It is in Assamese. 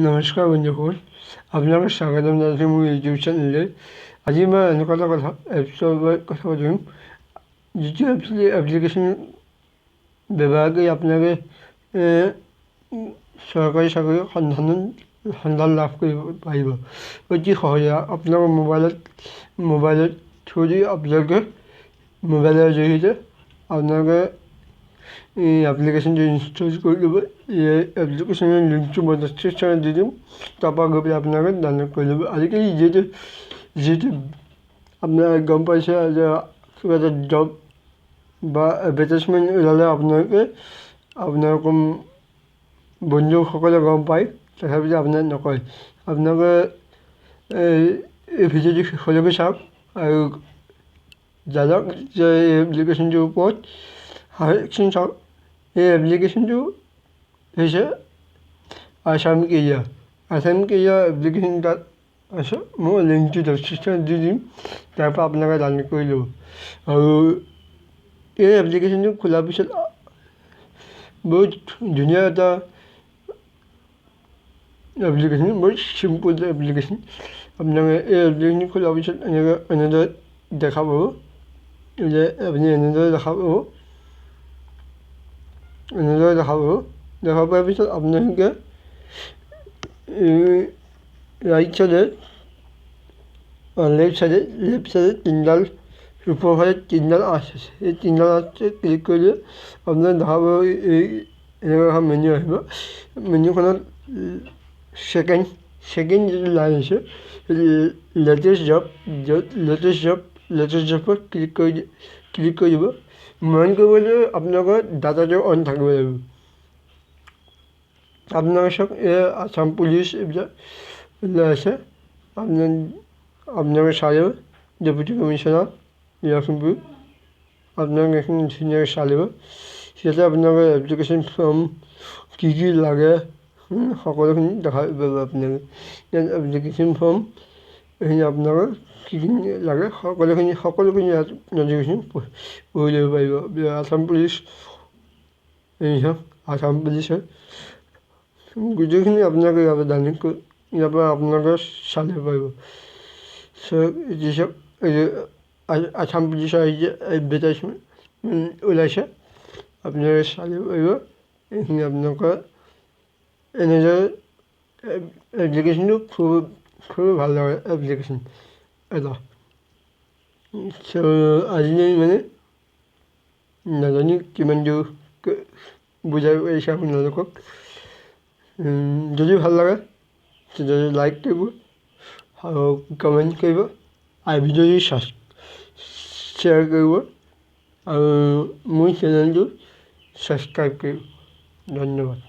নমস্কাৰ বন্ধুসকল, আপোনালোকক স্বাগতম জনাইছোঁ মোৰ ইউটিউব চেনেললৈ। আজি মই এনেকুৱা এটা এপছৰ কথা পাতিম, যিটো এপ্লিকেশ্যন ব্যৱহাৰ কৰি আপোনালোকে চৰকাৰী চাকৰি সন্ধান লাভ কৰিব পাৰিব অতি সহজে। আপোনালোকৰ মোবাইলত থ্ৰুদি আপোনালোকে মোবাইলৰ জৰিয়তে আপোনালোকে এই এপ্লিকেশ্যনটো ইনষ্টল কৰি ল'ব। এই এপ্লিকেশ্যনৰ লিংকটো মই ডেছক্ৰিপশ্যনত দি দিম, তাৰপৰা গৈ পেলাই আপোনালোকে ডাউনলোড কৰি ল'ব। আজিকালি যিহেতু আপোনালোকে গম পাইছে যে কিবা এটা জব বা এডভাৰটাইজমেণ্ট ওলালে আপোনালোকৰ বন্ধুসকলে গম পায়, তথাপিতো আপোনাক নকয়। আপোনালোকে এই ভিডিঅ'টো শেষলৈকে চাওক আৰু জানক যে এই এপ্লিকেশ্যনটোৰ ওপৰত হাইকশ্যন চাওক। এই এপ্লিকেশ্যনটো হৈছে আছাম কেৰিয়াৰ এপ্লিকেশ্যন। তাত আছে, মই লিংকটো ডেছক্ৰিপশ্যনত দি দিম, তাৰপৰা আপোনালোকে ডাউনলোড কৰি ল'ব। আৰু এই এপ্লিকেশ্যনটো খোলাৰ পিছত বহুত ধুনীয়া এটা এপ্লিকেশ্যন, বহুত চিম্পুল এপ্লিকেশ্যন। আপোনালোকে এই এপ্লিকেশ্যনটো খোলাৰ পিছত এনেদৰে দেখা পাব যে দেখা পোৱাৰ পিছত আপোনালোকে লেফ্ট চাইডে তিনিডাল ওপৰৰ ফালে তিনিডাল আঁচ আছে। এই তিনিডাল আঁচটো ক্লিক কৰিলে আপোনালোকে দেখা পাব এই এনেকুৱা এখন মেনু আহিব। মেনুখনত ছেকেণ্ড যিটো লাইন আছে, লেটেষ্ট জবত ক্লিক কৰি দিব। মন কৰিবলৈ আপোনালোকৰ ডাটাটো অন থাকিব লাগিব। আপোনালোকে চাওক, এই আছাম পুলিচ এইবিলাক ওলাই আছে, আপোনালোকে চাই ল'ব। ডেপুটি কমিশ্যনাৰ লখিমপুৰ, আপোনালোকে এইখিনি ধুনীয়াকৈ চাই ল'ব। ইয়াতে আপোনালোকে এপ্লিকেশ্যন ফৰ্ম কি লাগে সকলোখিনি দেখাই পাব। আপোনালোকে ইয়াত এপ্লিকেশ্যন ফৰ্ম এইখিনি আপোনালোকৰ কিখিনি লাগে সকলোখিনি ইয়াত নটিফিকেশ্যন পঢ়ি ল'ব পাৰিব। আছাম পুলিচ হয়, গোটেইখিনি আপোনালোকে ইয়াৰ পৰা ডাউনলোড কৰি ইয়াৰ পৰা আপোনালোকে চাই ল'ব পাৰিব। চাওক, আছাম পুলিচৰ এডভাৰটাইজমেণ্ট ওলাইছে, আপোনালোকে চাই ল'ব পাৰিব। এইখিনি আপোনালোকৰ এনেদৰে এপ্লিকেশ্যনটো খুব ভাল লগা এপ্লিকেশ্যন এটা। আজিলৈ মানে নাজানো কিমান দূৰ বুজাই পাৰিছে আপোনালোকক। যদি ভাল লাগে তেতিয়াহ'লে লাইক কৰিব আৰু কমেণ্ট কৰিব আৰু ভিডিঅ'টো শ্বেয়াৰ কৰিব আৰু মোৰ চেনেলটো ছাবস্ক্ৰাইব কৰিব। ধন্যবাদ।